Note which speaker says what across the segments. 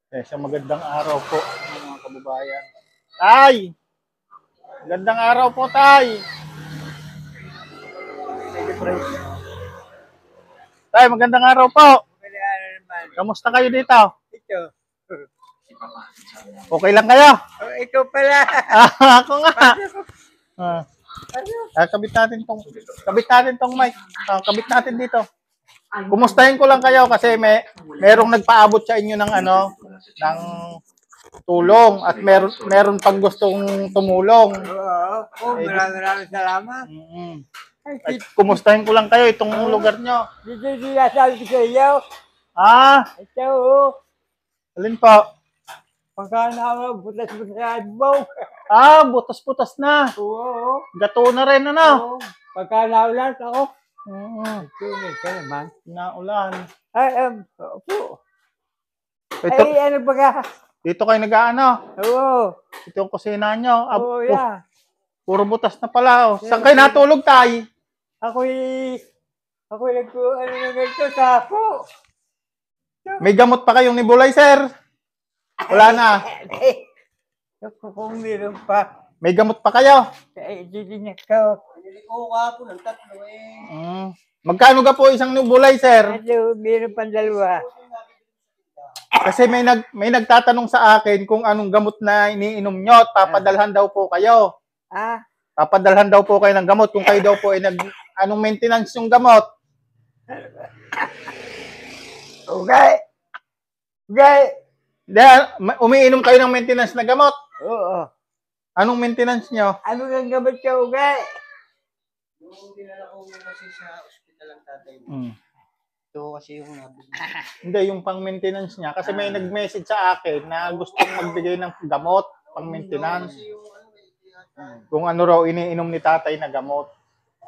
Speaker 1: Isang magandang araw po, mga kababayan. Tay! Magandang araw po, Tay! Tay, magandang araw po! Kamusta kayo dito?
Speaker 2: Ito.
Speaker 1: Okay lang kayo?
Speaker 2: Oh, ikaw pala.
Speaker 1: Ako nga! Kabit natin tong mic. Kabit natin dito. Kumustahin ko lang kayo kasi merong nagpaabot sa inyo ng ng tulong at meron pang gustong tumulong.
Speaker 2: Oo, maraming salamat.
Speaker 1: At kumustahin ko lang kayo itong lugar nyo.
Speaker 2: Dito sabi ko sa iyo. Ito,
Speaker 1: Alin po?
Speaker 2: pagka na butas-butas mo.
Speaker 1: Butas-butas na.
Speaker 2: Oo.
Speaker 1: Gato na rin, ano?
Speaker 2: Oo. Pagka naulan ako.
Speaker 1: Tuloy
Speaker 2: ka naman.
Speaker 1: Naulan.
Speaker 2: Opo.
Speaker 1: Ito,
Speaker 2: Ano ba ka?
Speaker 1: dito kayo nag-aano?
Speaker 2: Oo.
Speaker 1: Ito yung kusina nyo.
Speaker 2: Oo, yeah.
Speaker 1: Puro butas na pala. Saan kayo natulog, Tay?
Speaker 2: Ako'y na ganito sa ako.
Speaker 1: May gamot pa kayong nebulizer? Wala na.
Speaker 2: Kung meron pa.
Speaker 1: May gamot pa kayo?
Speaker 2: Didinig ko.
Speaker 3: Oo ka po ng tatlo eh.
Speaker 1: Magkano ka po isang nebulizer?
Speaker 2: Meron pa dalawa.
Speaker 1: Kasi may nagtatanong sa akin kung anong gamot na iniinom nyo at papadalhan daw po kayo. Papadalhan daw po kayo ng gamot kung kayo daw po ay anong maintenance yung gamot?
Speaker 2: Okay.
Speaker 1: Umiinom kayo ng maintenance na gamot?
Speaker 2: Oo.
Speaker 1: Anong maintenance nyo?
Speaker 2: Ano ang gamot ka, okay?
Speaker 3: Yung dinala ko kasi sa ospital ang tatay mo. Ito kasi yung nabili.
Speaker 1: Hindi, yung pang-maintenance niya. Kasi may nag-message sa akin na gustong magbigay ng gamot, pang-maintenance. Kung ano raw iniinom ni tatay na gamot.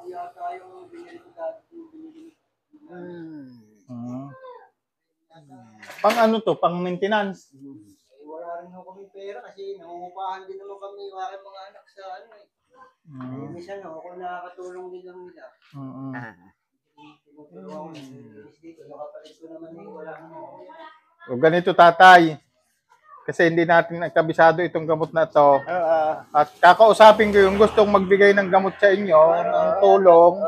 Speaker 3: Yata yung binili ko dati.
Speaker 1: Pang ano to? Pang-maintenance?
Speaker 3: Wala rin ako kami pera kasi nangungupahan din naman kami yung aking mga anak sa ano eh. Minsan ako nakakatulong din lang nila. Tinutulungan ko dito. Nakapalit ko naman eh. Wala naman.
Speaker 1: O ganito, tatay. Kasi hindi natin kabisado itong gamot na to. At kakausapin ko yung gustong magbigay ng gamot sa inyo, ng tulong.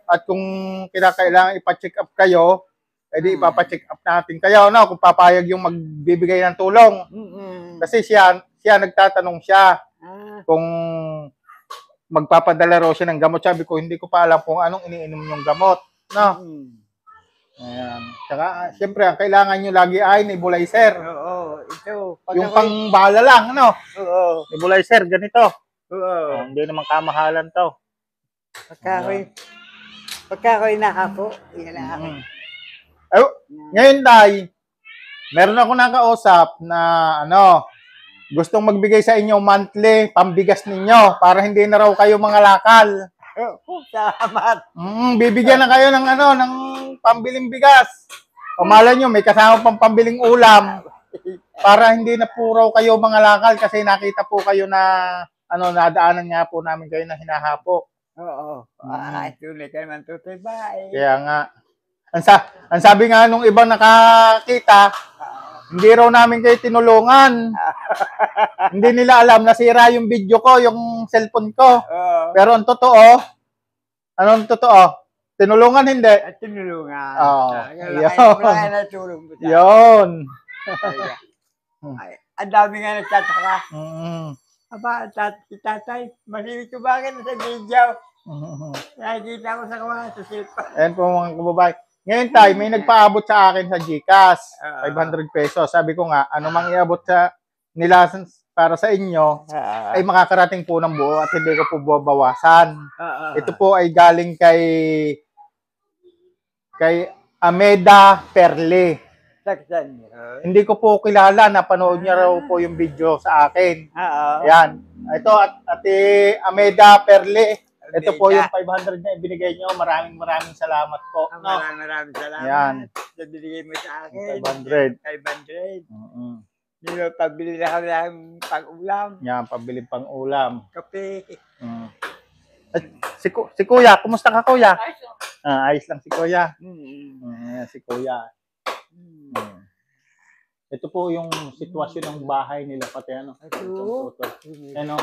Speaker 1: At kung kinakailangan ipa-check up kayo, edi ipapa-check up natin kayo, no? Kung papayag yung magbibigay ng tulong. Kasi siya nagtatanong siya kung magpapadala raw siya ng gamot. Sabi ko, hindi ko pa alam kung anong iniinom yung gamot, no? Ayan. Tsaka, siyempre, ang kailangan nyo lagi ay nebulizer.
Speaker 2: Oo, ito.
Speaker 1: Yung pang-bala lang, ano?
Speaker 2: Oo.
Speaker 1: Nebulizer, ganito.
Speaker 2: Oo.
Speaker 1: Hindi naman kamahalan to.
Speaker 2: Pagka ako'y nakapo, yan lang ako.
Speaker 1: Ngayon, Tay, meron ako nakausap na, gustong magbigay sa inyo monthly, pambigas ninyo, para hindi na raw kayo mga lakal.
Speaker 2: Salamat.
Speaker 1: Bibigyan na kayo ng ng pambiling bigas. O malay nyo, may kasama pang pambiling ulam. Para hindi na puro kayo mga lakal kasi nakita po kayo na nadaanan nga po namin kayo na hinahapo.
Speaker 2: Oo. Tuloy ka naman tutoy ba?
Speaker 1: Kaya nga. Ang sabi nga nung ibang nakakita, hindi raw namin kayo tinulungan. Hindi nila alam, nasira yung video ko, yung cellphone ko. Pero ang totoo, anong totoo? Tinulungan hindi?
Speaker 2: Tinulungan.
Speaker 1: Yun.
Speaker 2: Ang dami nga nagtataka. Aba, tatay, mahilig ko bakit sa video? Nakikita ko sa kawan sa cellphone.
Speaker 1: Ayan po mga kababayan. Ngayon, Tay, may nagpaabot sa akin sa GCash, 500 pesos. Sabi ko nga, ano mang iabot sa nila para sa inyo, ay makakarating po ng buo at hindi ko po babawasan. Ito po ay galing kay Ameda Perle. Hindi ko po kilala, napanood niya raw po yung video sa akin. Ayan. Ito, Ate Ameda Perle. Ito po yung 500 na ibinigay nyo. Maraming salamat po.
Speaker 2: Maraming salamat.
Speaker 1: Yan.
Speaker 2: Binigay mo sa akin.
Speaker 1: 500.
Speaker 2: 500. Pabili na kami ng pang-ulam.
Speaker 1: Yan, pabili pang-ulam.
Speaker 2: Kape.
Speaker 1: Si Kuya, kumusta ka, Kuya? Ayos lang si Kuya. Si Kuya. Ito po yung sitwasyon ng bahay nila pati ano.
Speaker 2: Ito.
Speaker 1: Ano,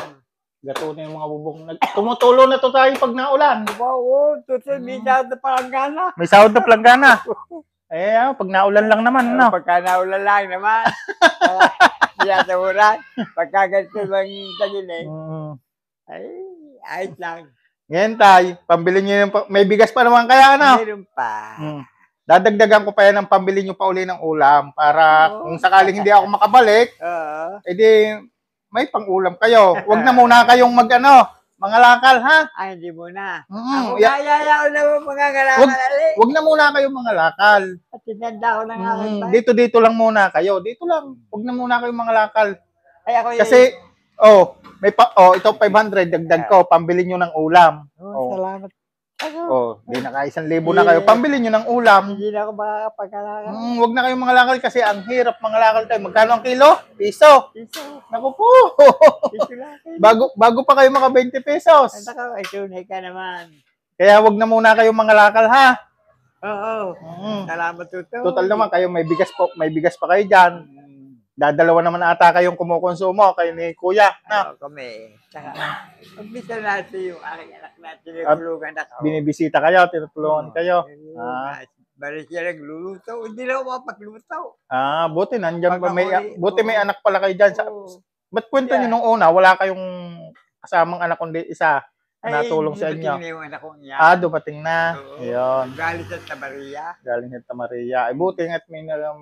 Speaker 1: gato na yung mga bubong. Tumutulo na to tayo pag naulan.
Speaker 2: Oo, tutul, may daw na palanggana.
Speaker 1: May sahod na planggana. Eh, pag naulan lang naman, no?
Speaker 2: Pagka naulan lang naman. Siya sa ulan. Pagka ganito bang tagil eh. Ay, ayos lang.
Speaker 1: Ngayon tayo, pambili nyo yung, may bigas pa naman kaya, ano?
Speaker 2: Meron pa.
Speaker 1: Dadagdagan ko pa yan ng pambili nyo pa uli ng ulam para kung sakaling hindi ako makabalik,
Speaker 2: Oo.
Speaker 1: edi may pang-ulam kayo. Huwag na muna kayong mga lakal, ha?
Speaker 2: Ay, hindi mo na.
Speaker 1: Mm,
Speaker 2: Ako kaya ko na mga ngalangali.
Speaker 1: Huwag na muna kayong mga lakal.
Speaker 2: At tinanda ko ng aking bahay.
Speaker 1: Dito lang muna kayo. Dito lang. Huwag na muna kayong mga lakal.
Speaker 2: Ay, ako
Speaker 1: Kasi, ito 500, dagdag ko, pambili nyo ng ulam.
Speaker 2: Salamat. Ako.
Speaker 1: Di naka 1,000 na kayo. Pambili nyo ng ulam.
Speaker 2: Hindi na ako makakapagkalakan.
Speaker 1: Huwag na kayong mga lakal kasi ang hirap mga lakal tayo. Magkano ang kilo? Piso.
Speaker 2: Piso.
Speaker 1: Naku po.
Speaker 2: Piso lang.
Speaker 1: bago pa kayo maka 20 pesos.
Speaker 2: Ay, naka, ay, tunay ka naman.
Speaker 1: Kaya wag na muna kayong mga lakal, ha?
Speaker 2: Oo. Salamat, Tuto.
Speaker 1: Total naman kayo may bigas pa kayo diyan. Dadalawa naman ata kayong kumukonsumo kayo ni Kuya, na.
Speaker 2: Kami. Saka, pagbisa natin yung aking anak natin, nagtulungan ako.
Speaker 1: Binibisita kayo, tinutulungan kayo.
Speaker 2: Bari siya nagluluto. Hindi na ako makapagluto.
Speaker 1: Buti nandiyan pa buti may anak pala kayo diyan.
Speaker 2: Oo.
Speaker 1: Ba't kwento niyo nung una wala kayong kasamang anak kundi isa na natulong sa inyo?
Speaker 2: Ay, yung anak kong yan.
Speaker 1: Dumating na.
Speaker 2: Oo.
Speaker 1: Ayun.
Speaker 2: Galing sa Maria.
Speaker 1: Galing sa Maria. Ay, buti nga't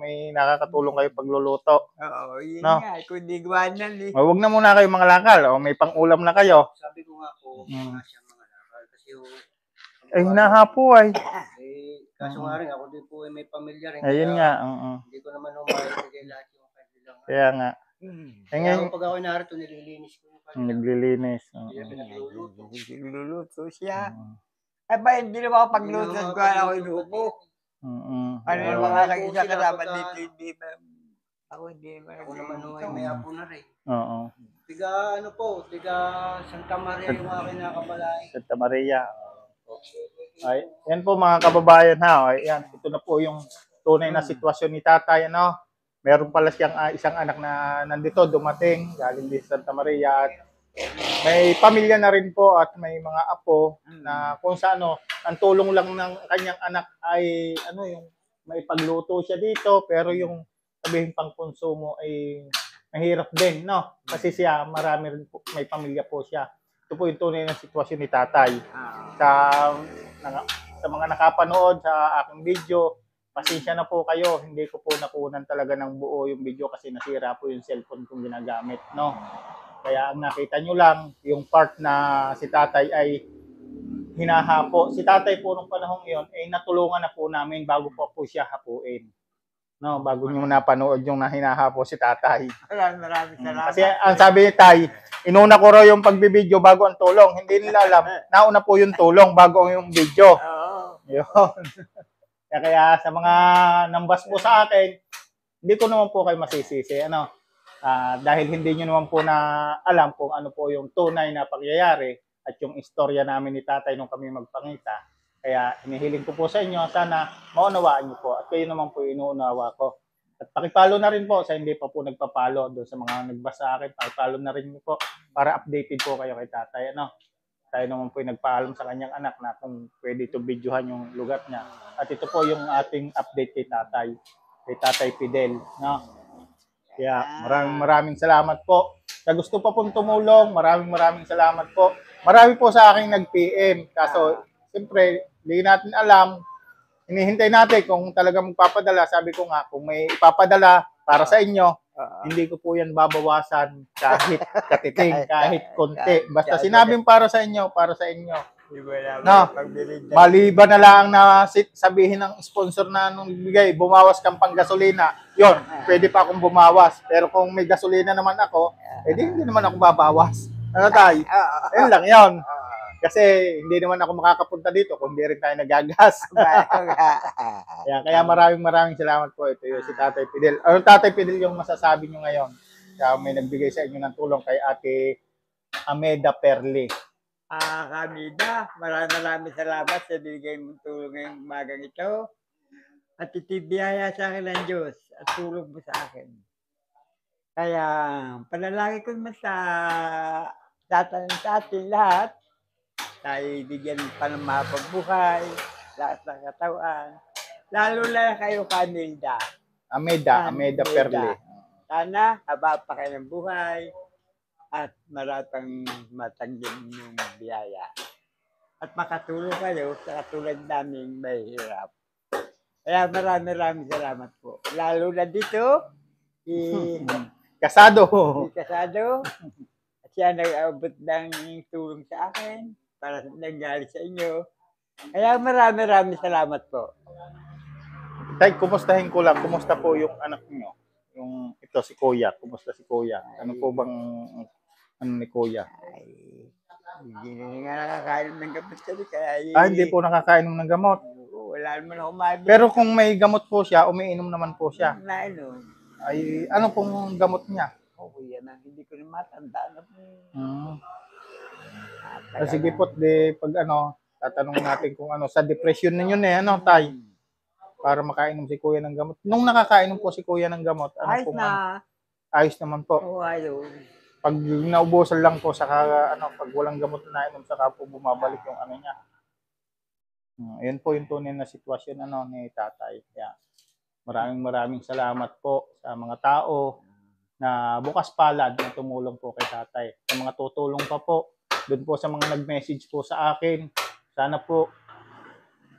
Speaker 1: may nakakatulong kayo pagluluto.
Speaker 2: Oo, yun
Speaker 1: No?
Speaker 2: nga. Kung di gwanan eh.
Speaker 1: Huwag na muna kayo mga lakal. May pang-ulam na kayo.
Speaker 3: Sabi ko nga po, nga siya mga lakal. Kasi
Speaker 1: Ay, hinahapo ay.
Speaker 3: kaso nga rin, ako din po ay may pamilya rin.
Speaker 1: Ayun nga.
Speaker 3: Hindi ko naman humayagay lahat yung kanilang.
Speaker 1: Kaya nga.
Speaker 3: Kaya pag ako narito, nililinis ko yung kanilang.
Speaker 1: Naglilinis.
Speaker 2: Nagluluto siya. Ay ba, hindi naman ako pagluto ko ako inuupo. Ano yung mga kagisa kasama dito, hindi ba? Ako hindi naman.
Speaker 3: Ako naman ay may apo na rin.
Speaker 1: Oo.
Speaker 3: Tiga Santa Maria yung aking nakabalay.
Speaker 1: Santa Maria. Ay, yan po mga kababayan, ha. Yan, ito na po yung tunay na sitwasyon ni tatay, ano. Meron pala siyang isang anak na nandito, dumating, galing din sa Santa Maria. At may pamilya na rin po at may mga apo na kung sa ang tulong lang ng kanyang anak ay yung may pagluto siya dito, pero yung sabihin pang konsumo ay mahirap din, no? Kasi siya, marami rin po, may pamilya po siya. Ito po yung tunay na sitwasyon ni tatay. Sa mga nakapanood sa aking video, pasensya na po kayo. Hindi ko po nakunan talaga ng buo yung video kasi nasira po yung cellphone kong ginagamit, no? Kaya ang nakita nyo lang, yung part na si tatay ay hinahapo. Si tatay po nung panahong iyon, ay natulungan na po namin bago po siya hapuin. No, bago nyo napanood yung hinahapo si tatay.
Speaker 2: Maraming salamat.
Speaker 1: Kasi ang sabi ni tay, inuna ko raw yung pagbibideo bago ang tulong. Hindi nila alam, nauna po yung tulong bago yung video.
Speaker 2: Oo.
Speaker 1: Yun. Kaya sa mga nambas po sa akin, hindi ko naman po kayo masisisi. Dahil hindi nyo naman po na alam kung ano po yung tunay na pangyayari at yung istorya namin ni tatay nung kami magpangita. Kaya hinihiling ko po sa inyo, sana maunawaan nyo po at kayo naman po inuunawa ko. At pakipalo na rin po sa hindi pa po nagpapalo doon sa mga nagbasa sa akin, pakipalo na rin po para updated po kayo kay tatay. Tayo naman po yung nagpaalam sa kanyang anak na kung pwede ito videohan yung lugar niya. At ito po yung ating update kay Tatay Fidel. Kaya maraming salamat po. Sa gusto pa pong tumulong, maraming salamat po. Marami po sa akin nag-PM. Kaso, siyempre, hindi natin alam. Hinihintay natin kung talaga magpapadala. Sabi ko nga, kung may ipapadala para sa inyo, hindi ko po yan babawasan kahit katiting, kahit konti. Basta sinabing para sa inyo, para sa inyo. Maliban na lang na sabihin ng sponsor na nung bigay, bumawas kang pang gasolina. Yon, pwede pa akong bumawas. Pero kung may gasolina naman ako, hindi naman ako babawas. Tay? Ayun lang yon. Kasi hindi naman ako makakapunta dito kung hindi rin tayo nagagas. Kaya maraming salamat po. Ito yung si Tatay Fidel. Tatay Fidel yung masasabi nyo ngayon? Kaya may nagbigay sa inyo ng tulong kay Ate Ameda Perli.
Speaker 2: Kamida, maraming salamat sa binigay mong tulong ngayong umagang ito. at itibiyaya sa akin ng Diyos at tulong mo sa akin. Kaya panalangin ko naman sa atin lahat, tayo bigyan pa ng mapagbuhay, lahat ng katawan, lalo na kayo, Camilda.
Speaker 1: Ameda Perle.
Speaker 2: Sana haba pa kayo ng buhay at maratang matanggap yung biyaya. At makatulong kayo sa katulad namin may hirap. Kaya maraming salamat po. Lalo na dito,
Speaker 1: Kasado.
Speaker 2: si Casado, at siya nag-abot ng tulong sa akin para nanggaling sa inyo. Kaya maraming salamat po.
Speaker 1: Tay, kumustahin ko lang. Kumusta po yung anak niyo? Yung ito si Kuya. Kumusta si Kuya? Ano po bang ano ni Kuya?
Speaker 2: Ay, hindi na nga nakakain ng gamot kami. Kaya
Speaker 1: Hindi po nakakainom ng gamot.
Speaker 2: wala naman ako mabili.
Speaker 1: Pero kung may gamot po siya, umiinom naman po siya.
Speaker 2: Na ano,
Speaker 1: Ay, ano pong gamot niya?
Speaker 2: okay yan. Hindi ko na matandaan.
Speaker 1: Sige po, pag ano, tatanungin natin kung ano, sa depression ninyo ano, Tay? Para makainom si Kuya ng gamot. Nung nakakainom po si Kuya ng gamot, ano
Speaker 2: Ayos
Speaker 1: pong,
Speaker 2: na.
Speaker 1: ayos naman po.
Speaker 2: Oo, ayos.
Speaker 1: Pag naubusan lang po, saka ano, pag walang gamot na nainom, saka po bumabalik yung ano niya. Yun po yung tunay na sitwasyon ano, ni Tatay. Kaya maraming salamat po sa mga tao na bukas palad na tumulong po kay Tatay. Sa mga tutulong pa po, doon po sa mga nag-message po sa akin, sana po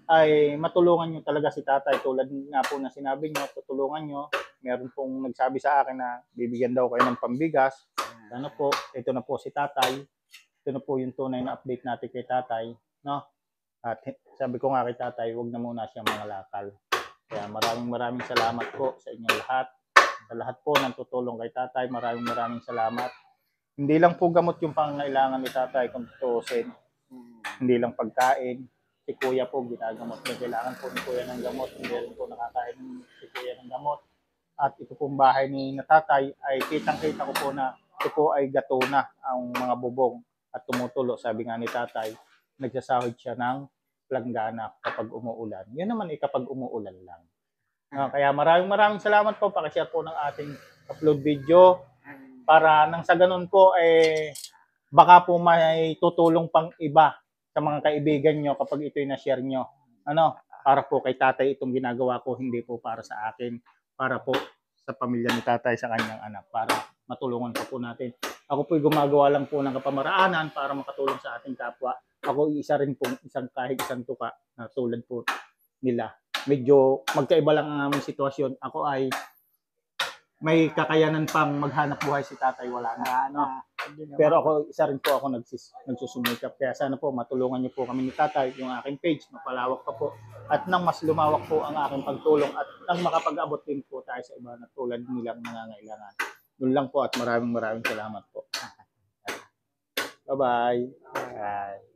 Speaker 1: ay matulungan nyo talaga si Tatay. Tulad nga po na sinabi nyo, tutulungan nyo. Meron pong nagsabi sa akin na bibigyan daw kayo ng pambigas. Sana po, ito na po si Tatay. Ito na po yung tunay na update natin kay Tatay. No? At sabi ko nga kay Tatay, huwag na muna siyang mga lakal. Kaya maraming salamat po sa inyong lahat. Sa lahat po ng tutulong kay Tatay, maraming salamat. Hindi lang po gamot yung pangangailangan ni Tatay kung tutusin. Hindi lang pagkain. Si Kuya po ginagamot niya. Kailangan po ni Kuya ng gamot. Hindi rin po nakakain si Kuya ng gamot. At ito pong bahay ni Tatay ay kitang-kita ko po na ito po ay gato na ang mga bubong at tumutulo. Sabi nga ni Tatay, nagsasahod siya ng planggana kapag umuulan. Yun naman ay kapag umuulan lang. Kaya maraming salamat po. Pakishare po ng ating upload video para nang sa ganun po baka po may tutulong pang iba sa mga kaibigan nyo kapag ito'y na-share nyo. Para po kay Tatay itong ginagawa ko, hindi po para sa akin, para po sa pamilya ni Tatay, sa kanyang anak, para matulungan po natin. Ako po'y gumagawa lang po ng kapamaraanan para makatulong sa ating kapwa. Ako isa rin po, kahit isang tuka na tulad po nila. Medyo magkaiba lang ang aming sitwasyon. Ako ay may kakayanan pang maghanap buhay, si Tatay wala na. Pero ako, isa rin po ako nagsusumikap. Kaya sana po matulungan niyo po kami ni Tatay, yung aking page, mapalawak pa po. At nang mas lumawak po ang aking pagtulong at nang makapag-abot din po tayo sa iba na tulad nilang nangangailangan. Doon lang po at maraming salamat po. Bye-bye.